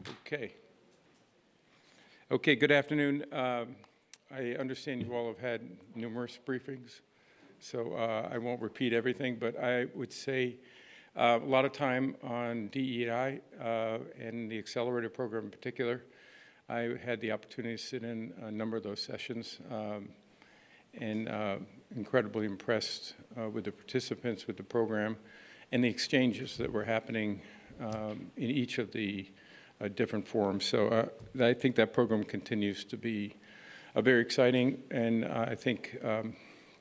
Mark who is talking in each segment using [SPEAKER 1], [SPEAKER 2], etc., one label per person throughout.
[SPEAKER 1] Okay. Okay, good afternoon. I understand you all have had numerous briefings, so I won't repeat everything, but I would say a lot of time on DEI and the accelerator program in particular. I had the opportunity to sit in a number of those sessions and incredibly impressed with the participants, with the program, and the exchanges that were happening in each of the different forums. So I think that program continues to be very exciting, and I think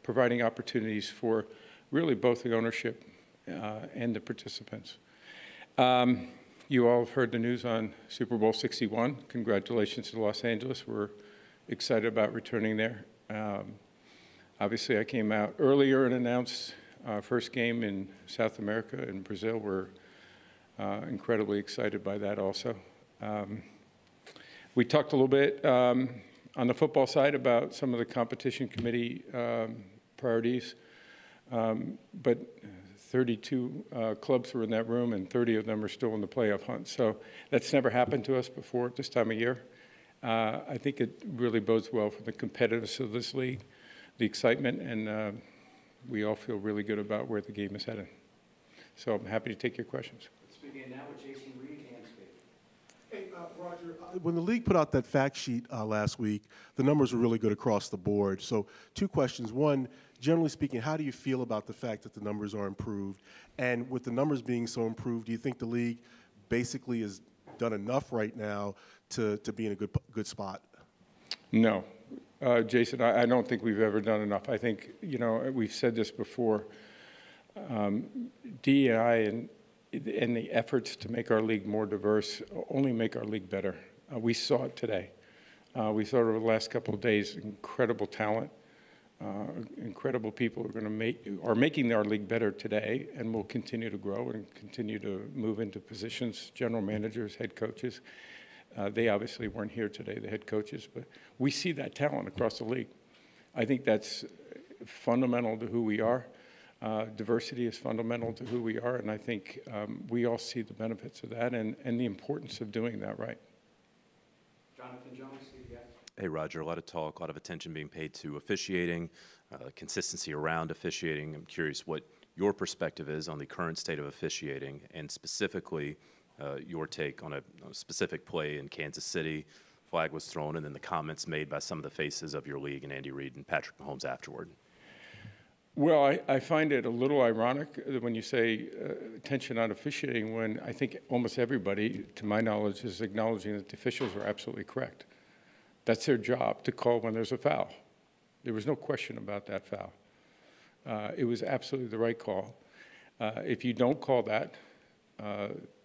[SPEAKER 1] providing opportunities for really both the ownership and the participants. You all have heard the news on Super Bowl 61. Congratulations to Los Angeles. We're excited about returning there. Obviously, I came out earlier and announced our first game in South America and Brazil. We're incredibly excited by that also. We talked a little bit on the football side about some of the competition committee priorities, but 32 clubs were in that room and 30 of them are still in the playoff hunt. So that's never happened to us before at this time of year. I think it really bodes well for the competitiveness of this league, the excitement, and we all feel really good about where the game is headed. So I'm happy to take your questions.
[SPEAKER 2] Let's begin now with Jason Reed, Kansas State.
[SPEAKER 3] Hey, Roger, when the league put out that fact sheet last week, the numbers were really good across the board. So 2 questions. One, generally speaking, how do you feel about the fact that the numbers are improved? And with the numbers being so improved, do you think the league basically has done enough right now to be in a good spot?
[SPEAKER 1] No. Jason, I don't think we've ever done enough. I think, you know, we've said this before, DEI and the efforts to make our league more diverse only make our league better. We saw it today. We saw it over the last couple of days, incredible talent, incredible people are making our league better today and will continue to grow and continue to move into positions, general managers, head coaches. They obviously weren't here today, the head coaches, but we see that talent across the league. I think that's fundamental to who we are. Diversity is fundamental to who we are, and I think we all see the benefits of that and the importance of doing that right.
[SPEAKER 2] Jonathan Jones, CBS.
[SPEAKER 4] Hey, Roger, a lot of talk, a lot of attention being paid to officiating, consistency around officiating. I'm curious what your perspective is on the current state of officiating, and specifically your take on a specific play in Kansas City. Flag was thrown, and then the comments made by some of the faces of your league and Andy Reid and Patrick Mahomes afterward.
[SPEAKER 1] Well, I find it a little ironic when you say attention on officiating when I think almost everybody, to my knowledge, is acknowledging that the officials are absolutely correct. That's their job, to call when there's a foul. There was no question about that foul. It was absolutely the right call. If you don't call that,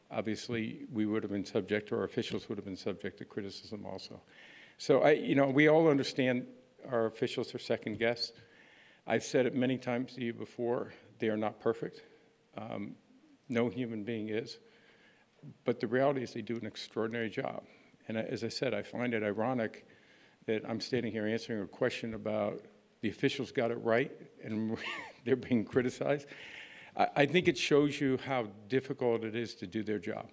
[SPEAKER 1] obviously we would have been subject, or our officials would have been subject to criticism also. So you know, we all understand our officials are second guessed. I've said it many times to you before, they are not perfect. No human being is. But the reality is they do an extraordinary job. And as I said, I find it ironic that I'm standing here answering a question about the officials got it right and they're being criticized. I think it shows you how difficult it is to do their job.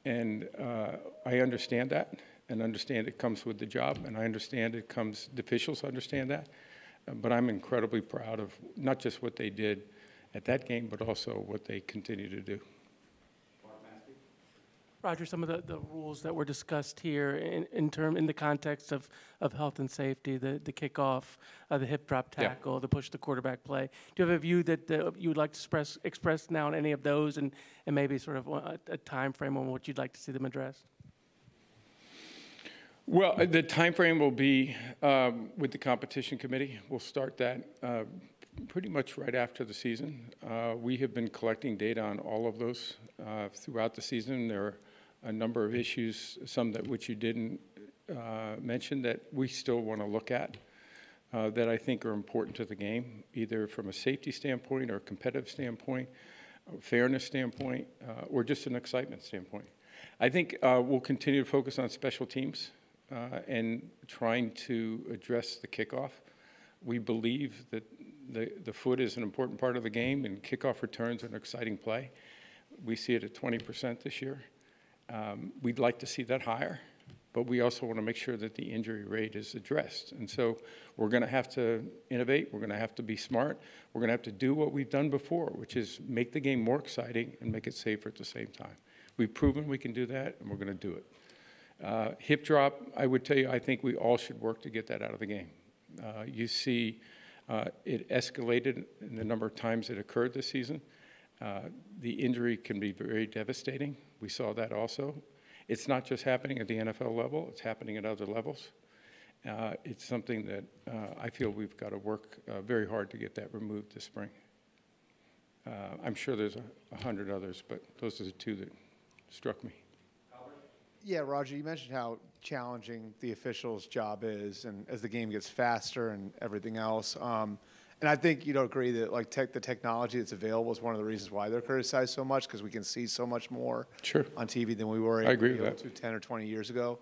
[SPEAKER 1] And I understand that, and understand it comes with the job, and I understand it comes, the officials understand that. But I'm incredibly proud of not just what they did at that game, but also what they continue to do.
[SPEAKER 5] Roger, some of the rules that were discussed here in the context of health and safety, the kickoff, the hip drop tackle, the push the quarterback play. Do you have a view that you would like to express now on any of those, and maybe sort of a time frame on what you'd like to see them addressed?
[SPEAKER 1] Well, the time frame will be with the competition committee. We'll start that pretty much right after the season. We have been collecting data on all of those throughout the season. There are a number of issues, some that which you didn't mention, that we still want to look at that I think are important to the game, either from a safety standpoint or a competitive standpoint, a fairness standpoint, or just an excitement standpoint. I think we'll continue to focus on special teams and trying to address the kickoff. We believe that the foot is an important part of the game, and kickoff returns are an exciting play. We see it at 20% this year. We'd like to see that higher, but we also want to make sure that the injury rate is addressed. And so we're going to have to innovate. We're going to have to be smart. We're going to have to do what we've done before, which is make the game more exciting and make it safer at the same time. We've proven we can do that, and we're going to do it. Hip drop, I would tell you, I think we all should work to get that out of the game. You see it escalated in the number of times it occurred this season. The injury can be very devastating. We saw that also. It's not just happening at the NFL level, it's happening at other levels. It's something that I feel we've got to work very hard to get that removed this spring. I'm sure there's 100 others, but those are the two that struck me.
[SPEAKER 6] Yeah, Roger, you mentioned how challenging the officials' job is, and as the game gets faster and everything else. And I think you'd agree that like the technology that's available is one of the reasons why they're criticized so much, because we can see so much more on TV than we were able to 10 or 20 years ago.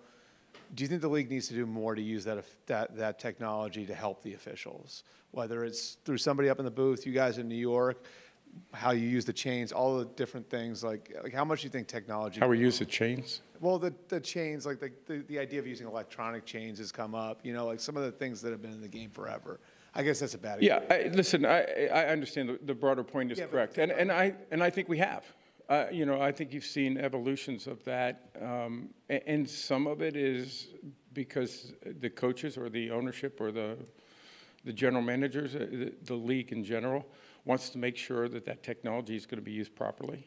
[SPEAKER 6] Do you think the league needs to do more to use that technology to help the officials, whether it's through somebody up in the booth, you guys in New York, how you use the chains, all the different things, like how much do you think technology?
[SPEAKER 1] How we use the chains?
[SPEAKER 6] Well, the chains, like the idea of using electronic chains has come up, you know, like some of the things that have been in the game forever. I guess that's a bad example.
[SPEAKER 1] Yeah, listen, I understand the broader point is correct, and I think we have. You know, I think you've seen evolutions of that, and some of it is because the coaches or the ownership or the general managers, the league in general, wants to make sure that that technology is going to be used properly.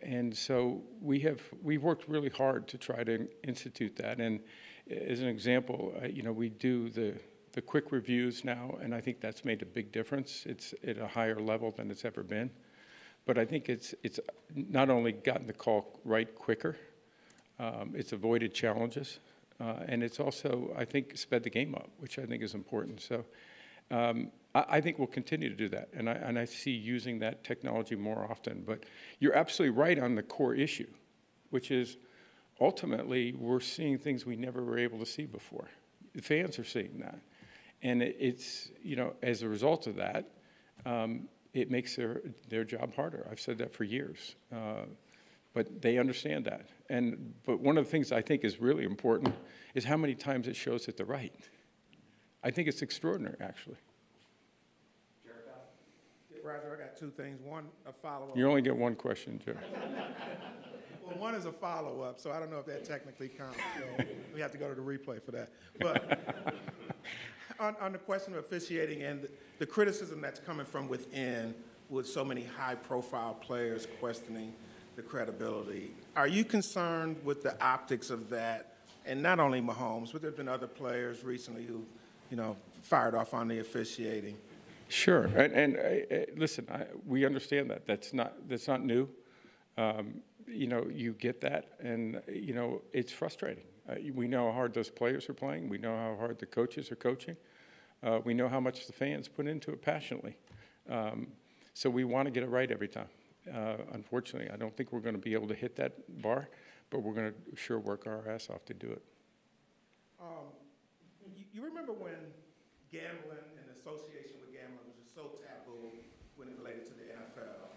[SPEAKER 1] And so we've worked really hard to try to institute that. And as an example, you know, we do the quick reviews now, and I think that's made a big difference. It's at a higher level than it's ever been. But I think it's not only gotten the call right quicker, it's avoided challenges, and it's also, I think, sped the game up, which I think is important. So I think we'll continue to do that, and I see using that technology more often. But you're absolutely right on the core issue, which is ultimately we're seeing things we never were able to see before. The fans are seeing that. And it's, you know, as a result of that, it makes their job harder. I've said that for years. But they understand that. But one of the things I think is really important is how many times it shows it the right. I think it's extraordinary, actually.
[SPEAKER 7] Roger, I got two things. One, a follow-up.
[SPEAKER 1] You only get one question, Joe.
[SPEAKER 7] Well, one is a follow-up, so I don't know if that technically counts. So we have to go to the replay for that. But on the question of officiating and the criticism that's coming from within with so many high-profile players questioning the credibility, are you concerned with the optics of that? And not only Mahomes, but there have been other players recently who, you know, fired off on the officiating.
[SPEAKER 1] Sure, and listen, we understand that. That's not new. You know, you get that, and you know it's frustrating. We know how hard those players are playing. We know how hard the coaches are coaching. We know how much the fans put into it passionately. So we want to get it right every time. Unfortunately, I don't think we're going to be able to hit that bar, but we're going to sure work our ass off to do it.
[SPEAKER 7] You remember when gambling and association with gambling was just so taboo when it related to the NFL?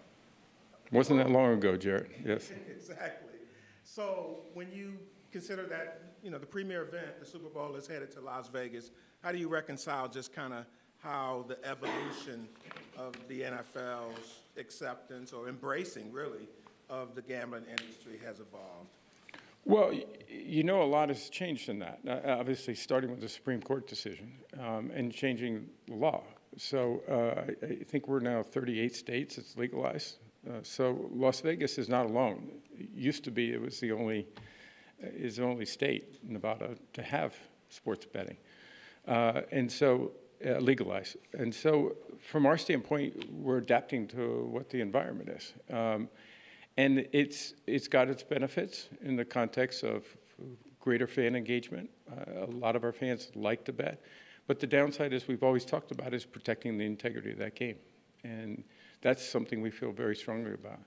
[SPEAKER 1] Wasn't that long ago, Jared? Yes.
[SPEAKER 7] Exactly. So when you consider that, you know, the premier event, the Super Bowl, is headed to Las Vegas, how do you reconcile just kind of how the evolution of the NFL's acceptance or embracing, really, of the gambling industry has evolved?
[SPEAKER 1] Well, you know, a lot has changed in that, obviously starting with the Supreme Court decision and changing the law. So I think we're now 38 states it's legalized. So Las Vegas is not alone. It used to be it was the only state, Nevada, to have sports betting. And so legalized. And so from our standpoint, we're adapting to what the environment is. And it's got its benefits in the context of greater fan engagement. A lot of our fans like to bet. But the downside, as we've always talked about, is protecting the integrity of that game. And that's something we feel very strongly about.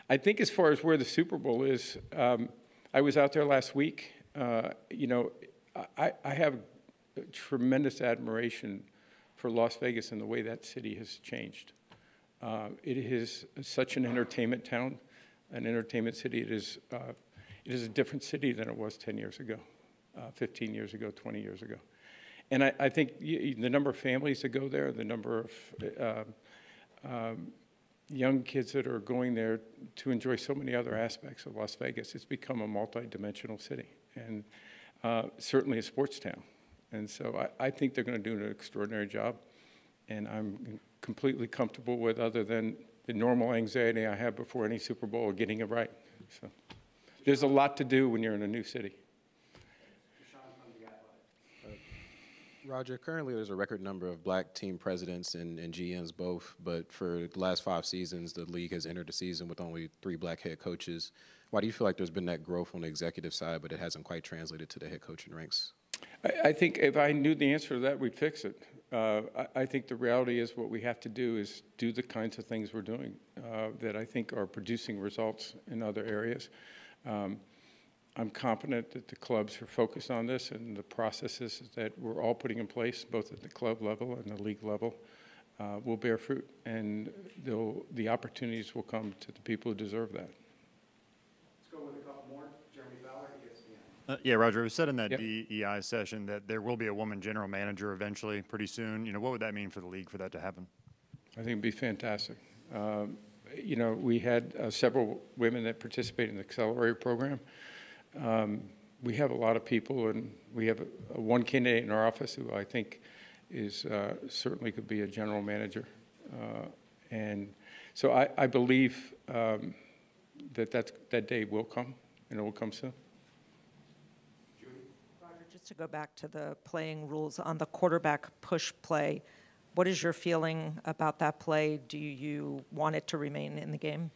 [SPEAKER 1] I think as far as where the Super Bowl is, I was out there last week. You know, I have tremendous admiration for Las Vegas and the way that city has changed. It is such an entertainment town, an entertainment city. It is It is a different city than it was 10 years ago, 15 years ago, 20 years ago. And I think the number of families that go there, the number of young kids that are going there to enjoy so many other aspects of Las Vegas, it's become a multi-dimensional city, and certainly a sports town. And so I think they're going to do an extraordinary job, and I'm completely comfortable with, other than the normal anxiety I have before any Super Bowl, of getting it right. So there's a lot to do when you're in a new city.
[SPEAKER 8] Roger, currently there's a record number of black team presidents and GMs both, but for the last 5 seasons, the league has entered the season with only 3 black head coaches. Why do you feel like there's been that growth on the executive side, but it hasn't quite translated to the head coaching ranks?
[SPEAKER 1] I think if I knew the answer to that, we'd fix it. I think the reality is what we have to do is do the kinds of things we're doing that I think are producing results in other areas. I'm confident that the clubs are focused on this, and the processes that we're all putting in place, both at the club level and the league level, will bear fruit, and the opportunities will come to the people who deserve that.
[SPEAKER 2] Let's go with a couple more. Jeremy Fowler, ESPN.
[SPEAKER 9] Yeah, Roger, it was said in that
[SPEAKER 1] Yep.
[SPEAKER 9] DEI session that there will be a woman general manager eventually, pretty soon. What would that mean for the league for that to happen?
[SPEAKER 1] I think it'd be fantastic. We had several women that participated in the accelerator program. We have a lot of people, and we have one candidate in our office who I think is certainly could be a general manager. And so I believe that day will come, and it will come soon.
[SPEAKER 10] Roger, just to go back to the playing rules on the quarterback push play, what is your feeling about that play? Do you want it to remain in the game?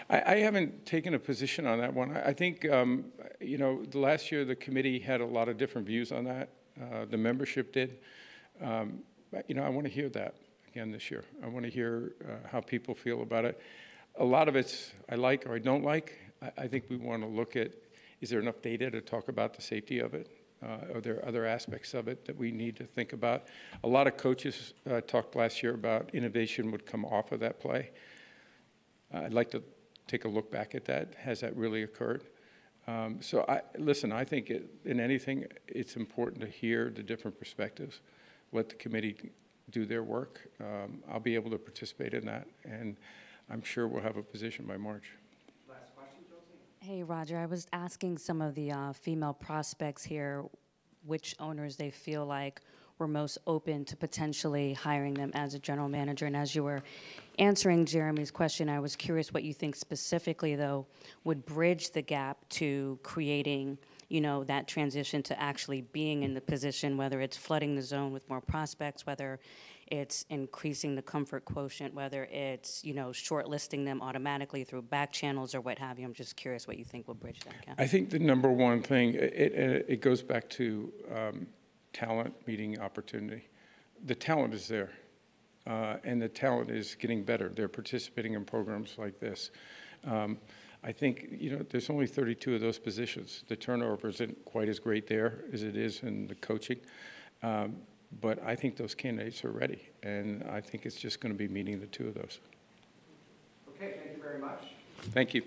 [SPEAKER 1] I haven't taken a position on that one. I think, the last year the committee had a lot of different views on that. The membership did. I want to hear that again this year. I want to hear how people feel about it. A lot of it's I like or I don't like. I think we want to look at, is there enough data to talk about the safety of it? Are there other aspects of it that we need to think about? A lot of coaches talked last year about innovation would come off of that play. I'd like to take a look back at that. Has that really occurred? I think in anything, it's important to hear the different perspectives, let the committee do their work. I'll be able to participate in that, and I'm sure we'll have a position by March.
[SPEAKER 2] Last question, Josie.
[SPEAKER 11] Hey, Roger, I was asking some of the female prospects here which owners they feel like were most open to potentially hiring them as a general manager. And as you were answering Jeremy's question, I was curious what you think specifically, though, would bridge the gap to creating, that transition to actually being in the position, whether it's flooding the zone with more prospects, whether it's increasing the comfort quotient, whether it's, shortlisting them automatically through back channels or what have you. I'm just curious what you think will bridge that gap.
[SPEAKER 1] I think the number one thing, it goes back to talent meeting opportunity. The talent is there, and the talent is getting better. They're participating in programs like this. I think, there's only 32 of those positions. The turnover isn't quite as great there as it is in the coaching. But I think those candidates are ready, and I think it's just going to be meeting the two of those.
[SPEAKER 2] Okay, thank you very much.
[SPEAKER 1] Thank you.